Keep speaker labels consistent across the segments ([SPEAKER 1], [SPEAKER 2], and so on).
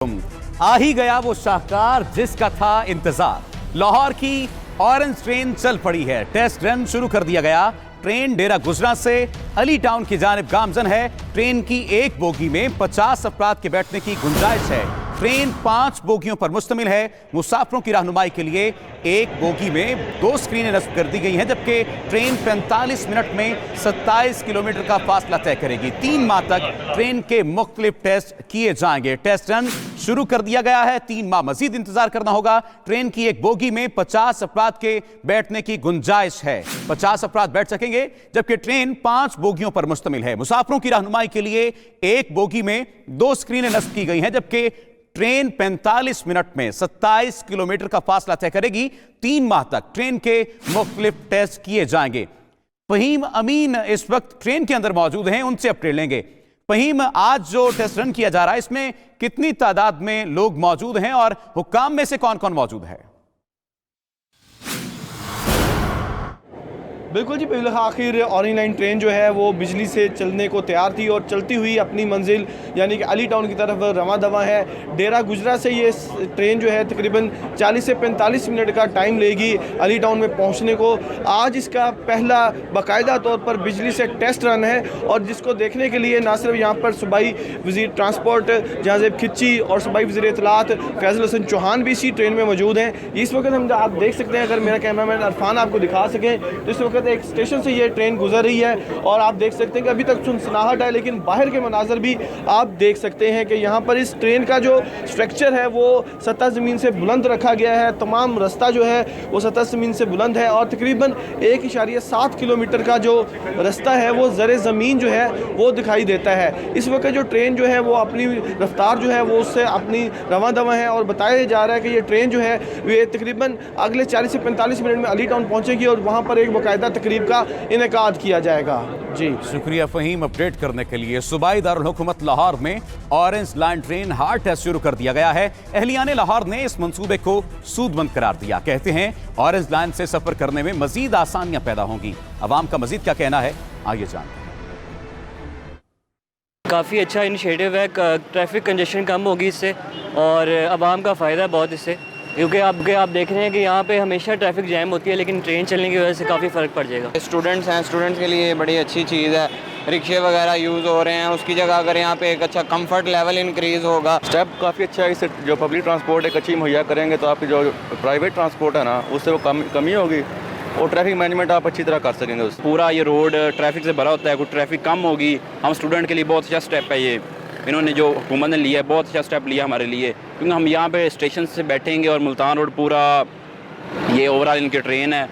[SPEAKER 1] आ ही गया वो शाहकार जिसका था इंतजार। लाहौर की ऑरेंज ट्रेन चल पड़ी है। टेस्ट रन शुरू कर दिया गया। ट्रेन डेरा गुजरा से अली टाउन की जानिब गामजन है। ट्रेन की एक बोगी में 50 अफराद के बैठने की गुंजाइश है। ट्रेन 5 बोगियों पर मुश्तमिल है। मुसाफिरों की रहनुमाई के लिए एक बोगी में 2 स्क्रीनें नस्ब कर दी गई हैं, जबकि ट्रेन 45 मिनट में 27 किलोमीटर का फासला तय करेगी। 3 माह तक ट्रेन के मुख्तलिफ टेस्ट किए जाएंगे। टेस्ट रन शुरू कर दिया गया है। 3 माह मजीद इंतजार करना होगा। ट्रेन की एक बोगी में 50 अफराद के बैठने की गुंजाइश है। 50 अफराद बैठ सकेंगे, जबकि ट्रेन 5 बोगियों पर मुश्तमिल है। मुसाफिरों की रहनुमाई के लिए एक बोगी में 2 स्क्रीनें नस्ब की गई हैं, जबकि ट्रेन 45 मिनट में 27 किलोमीटर का फासला तय करेगी। 3 माह तक ट्रेन के मुख्तलिफ टेस्ट किए जाएंगे। फहीम अमीन इस वक्त ट्रेन के अंदर मौजूद हैं, उनसे अपडेट लेंगे। फहीम, आज जो टेस्ट रन किया जा रहा है, इसमें कितनी तादाद में लोग मौजूद हैं और हुक्काम में से कौन कौन मौजूद है?
[SPEAKER 2] बिल्कुल जी, बिल आखिर ऑरेंज लाइन ट्रेन जो है वो बिजली से चलने को तैयार थी और चलती हुई अपनी मंजिल यानी कि अली टाउन की तरफ रवां दवा है। डेरा गुजरा से ये ट्रेन जो है तकरीबन 40 से 45 मिनट का टाइम लेगी अली टाउन में पहुंचने को। आज इसका पहला बाकायदा तौर पर बिजली से टेस्ट रन है और जिसको देखने के लिए ना सिर्फ यहाँ पर सूबाई वज़ीर ट्रांसपोर्ट जहाज़ेब खिच्ची और सूबाई वज़ीर इत्तलात फैज़ल हसन चौहान भी इसी ट्रेन में मौजूद हैं। इस वक्त हम आप देख सकते हैं, अगर मेरा कैमरामैन अरफान आपको दिखा सकें तो इस वक्त एक स्टेशन से ये ट्रेन गुजर रही है और आप देख सकते हैं कि अभी तक सुनसनाहट है, लेकिन बाहर के मनाजर भी आप देख सकते हैं कि यहाँ पर इस ट्रेन का जो स्ट्रक्चर है वो सतह ज़मीन से बुलंद रखा गया है। तमाम रास्ता जो है वो सतह ज़मीन से बुलंद है और तकरीबन 1.7 किलोमीटर का जो रास्ता है वो ज़रे ज़मीन जो है वो दिखाई देता है। इस वक्त जो ट्रेन जो है वो अपनी रफ्तार जो है वो उससे अपनी रवां दवा है और बताया जा रहा है कि ये ट्रेन जो है वे तकरीबन अगले 40 से 45 मिनट में अली टाउन पहुँचेगी और वहाँ पर एक बाकायदा तकरीब का इनेकाद किया जाएगा। जी
[SPEAKER 1] शुक्रिया फहीम, अपडेट करने के लिए। सूबाई दारुल हुकूमत लाहौर में orange line train hard test शुरू कर दिया गया है। अहलियाने लाहौर ने इस मंसूबे को सूदमंद करार दिया। कहते हैं ऑरेंज लाइन से सफर करने में मजीद आसानियां पैदा होंगी। अवाम का मजीद क्या कहना है, आइए जानते हैं।
[SPEAKER 3] काफ़ी अच्छा इनिशिएटिव है। ट्रैफिक कंजेशन कम होगी इससे और आवाम का फ़ायदा है बहुत इससे, क्योंकि आप देख रहे हैं कि यहाँ पे हमेशा ट्रैफिक जैम होती है, लेकिन ट्रेन चलने की वजह से काफ़ी फ़र्क पड़ जाएगा।
[SPEAKER 4] स्टूडेंट्स हैं, स्टूडेंट्स के लिए बड़ी अच्छी चीज़ है। रिक्शे वगैरह यूज़ हो रहे हैं, उसकी जगह अगर यहाँ पे एक अच्छा कंफर्ट लेवल इंक्रीज़ होगा।
[SPEAKER 5] स्टेप काफ़ी अच्छा है। इससे जो पब्लिक ट्रांसपोर्ट एक अच्छी मुहैया करेंगे तो आपकी जो प्राइवेट ट्रांसपोर्ट है ना उससे वो कमी होगी और ट्रैफिक मैनेजमेंट आप अच्छी तरह कर सकेंगे उससे।
[SPEAKER 6] पूरा ये रोड ट्रैफिक से भरा होता है, कुछ ट्रैफिक कम होगी। हम स्टूडेंट के लिए बहुत अच्छा स्टेप है ये, इन्होंने जो हुकूमत ने लिया है बहुत अच्छा स्टेप लिया हमारे लिए, क्योंकि हम यहाँ पे स्टेशन से बैठेंगे और मुल्तान रोड पूरा ये ओवरऑल इनकी ट्रेन है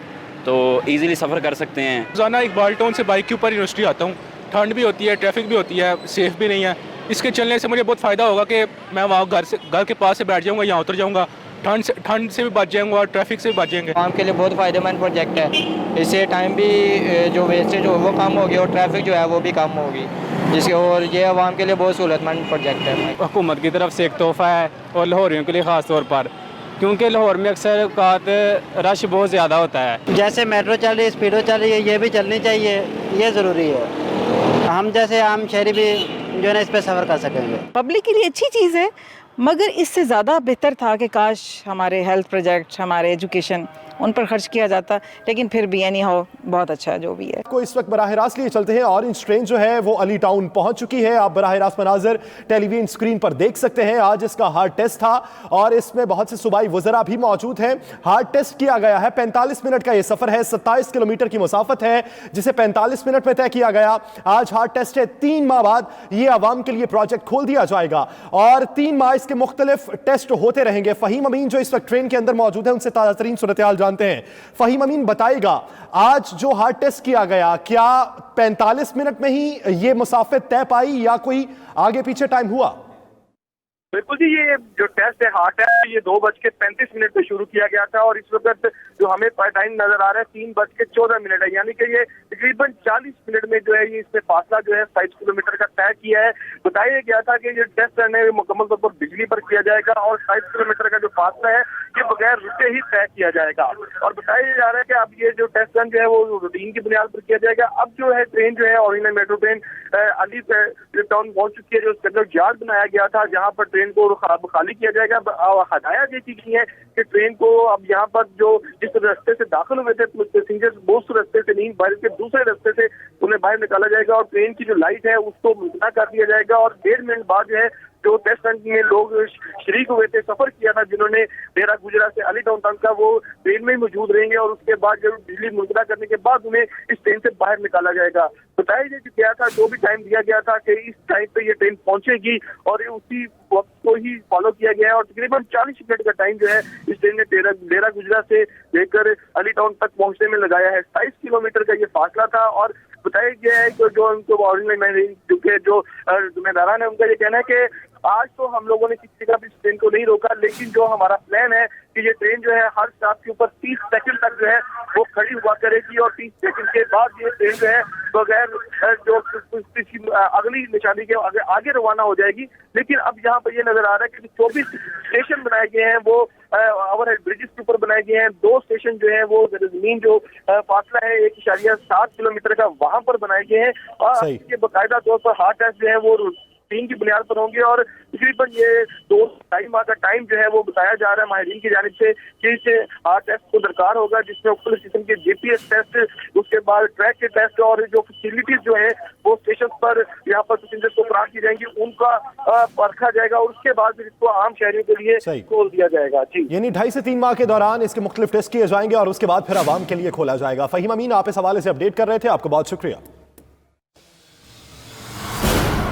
[SPEAKER 6] तो इजीली सफ़र कर सकते हैं।
[SPEAKER 7] रोज़ाना इकबाल टाउन से बाइक के ऊपर यूनिवर्सिटी आता हूँ। ठंड भी होती है, ट्रैफिक भी होती है, सेफ़ भी नहीं है। इसके चलने से मुझे बहुत फ़ायदा होगा कि मैं वहाँ घर के पास से बैठ जाऊँगा, यहाँ उतर जाऊँगा, ठंड से भी बच जाएंगे और ट्रैफिक से भी बच जाएंगे।
[SPEAKER 4] आवाम के लिए बहुत फ़ायदेमंद प्रोजेक्ट है। इससे टाइम भी जो वेस्टेज हो वो कम होगी और ट्रैफिक जो है वो भी कम होगी, जिसके और ये आवाम के लिए बहुत सहूलतमंद प्रोजेक्ट है।
[SPEAKER 8] हुकूमत की तरफ से एक तोहफ़ा है और लाहौरियों के लिए ख़ास तौर पर, क्योंकि लाहौर में अक्सर औकात रश बहुत ज़्यादा होता है।
[SPEAKER 9] जैसे मेट्रो चल रही है, स्पीडो चल रही है, ये भी चलनी चाहिए, ये ज़रूरी है। हम जैसे आम शहरी भी जो है ना इस पर सफ़र कर सकेंगे।
[SPEAKER 10] पब्लिक के लिए अच्छी चीज़ है, मगर इससे ज़्यादा बेहतर था कि काश हमारे हेल्थ प्रोजेक्ट, हमारे एजुकेशन, उन पर खर्च किया जाता, लेकिन फिर भी एनी हाउ बहुत अच्छा जो भी है।
[SPEAKER 11] को इस वक्त बराह रास्त लिए चलते हैं। ऑरेंज ट्रेन जो है वो अली टाउन पहुंच चुकी है। आप बराह रास्त मनाजर टेलीविजन स्क्रीन पर देख सकते हैं। आज इसका हार्ड टेस्ट था और इसमें बहुत से सूबाई वज़रा भी मौजूद हैं। हार्ड टेस्ट किया गया है। 45 मिनट का ये सफर है, 27 किलोमीटर की मुसाफत है, जिसे 45 मिनट में तय किया गया। आज हार्ड टेस्ट है। 3 माह बाद ये आवाम के लिए प्रोजेक्ट खोल दिया जाएगा और 3 माह इसके मुख्तलिफ टेस्ट होते रहेंगे। फहीम अमीन जो इस वक्त ट्रेन के अंदर मौजूद है, उनसे ताज़ा तरीन सूरत हाल जानते हैं। फहीम अमीन बताएगा, आज जो हार्ड टेस्ट किया गया, क्या 45 मिनट में ही ये मुसाफिर तय पाई या कोई आगे पीछे टाइम हुआ?
[SPEAKER 12] बिल्कुल जी, ये जो टेस्ट है हार्ड टेस्ट, ये 2:35 पे शुरू किया गया था और इस वक्त जो हमें टाइम नजर आ रहा है 3:14 है, यानी कि ये तकरीबन 40 मिनट में जो है ये इसमें फासला जो है 27 किलोमीटर का तय किया है। बताया गया था कि ये टेस्ट रन है मुकम्मल तौर पर बिजली पर किया जाएगा और 27 किलोमीटर का जो फासला है ये बगैर रुके ही तय किया जाएगा। और बताया जा रहा है कि अब ये जो टेस्ट रन जो है वो रूटीन की बुनियाद पर किया जाएगा। अब जो है ट्रेन जो है original metro train Ali town पहुंच चुकी है। जो स्टेगर्ड यार्ड बनाया गया था जहां पर ट्रेन को खाली किया जाएगा। हदायत ये की गई है कि ट्रेन को अब यहाँ पर जो जिस रास्ते से दाखिल हुए थे पैसेंजर्स वो उस रास्ते से नहीं बल्कि दूसरे रास्ते से उन्हें बाहर निकाला जाएगा और ट्रेन की जो लाइट है उसको मुमकिन कर दिया जाएगा। और 1.5 मिनट बाद जो है जो टेस्ट रन में लोग शरीक हुए थे, सफर किया था, जिन्होंने डेरा गुजरा से अली टाउन तक का, वो ट्रेन में ही मौजूद रहेंगे और उसके बाद जब बिजली मुनकदा करने के बाद उन्हें इस ट्रेन से बाहर निकाला जाएगा। बताया गया था जो भी टाइम दिया गया था कि इस टाइम पे ये ट्रेन पहुंचेगी और उसी वक्त को ही फॉलो किया गया है। और तकरीबन 40 मिनट का टाइम जो है इस ट्रेन ने डेरा गुजरा से लेकर अली टाउन तक पहुंचने में लगाया है। 27 किलोमीटर का ये फासला था। और बताया गया है कि जो उनको ऑरिजिनल जो जिम्मेदारान है उनका ये कहना है कि आज तो हम लोगों ने किसी का भी ट्रेन को नहीं रोका, लेकिन जो हमारा प्लान है कि ये ट्रेन जो है हर स्टॉप के ऊपर 30 सेकंड तक जो है वो खड़ी हुआ करेगी और 30 सेकंड के बाद ये ट्रेन जो है बगैर जो अगली निशानी के आगे रवाना हो जाएगी। लेकिन अब यहाँ पर ये नजर आ रहा है कि 24 स्टेशन बनाए गए हैं वो ओवरहेड ब्रिजेस के ऊपर बनाए गए हैं। 2 स्टेशन जो है वो जमीन जो फासला है 1.7 किलोमीटर का वहां पर बनाए गए हैं। और इसके बाकायदा तौर पर हार्ड टेस्ट जो है वो रूटीन की बुनियाद पर होंगे। और तकरीबन ये 2-2.5 माह का टाइम जो है वो बताया जा रहा है माहिरीन की जानिब से कि इस हार्ड टेस्ट को दरकार होगा, जिसमें मुख्तलिफ किस्म के GPS टेस्ट, उसके बाद ट्रैक के टेस्ट और जो फैसिलिटीज जो है वो स्टेशन पर यहाँ पर पैसेंजर्स को फराहम की जाएंगी, उनका परखा जाएगा और उसके बाद फिर इसको आम शहरियों के लिए खोल दिया जाएगा। जी,
[SPEAKER 11] यानी 2.5 से 3 माह के दौरान इसके मुख्तलिफ टेस्ट किए जाएंगे और उसके बाद फिर आवाम के लिए खोला जाएगा। फहीम अमीन आप इस हवाले से अपडेट कर रहे थे, आपको बहुत शुक्रिया।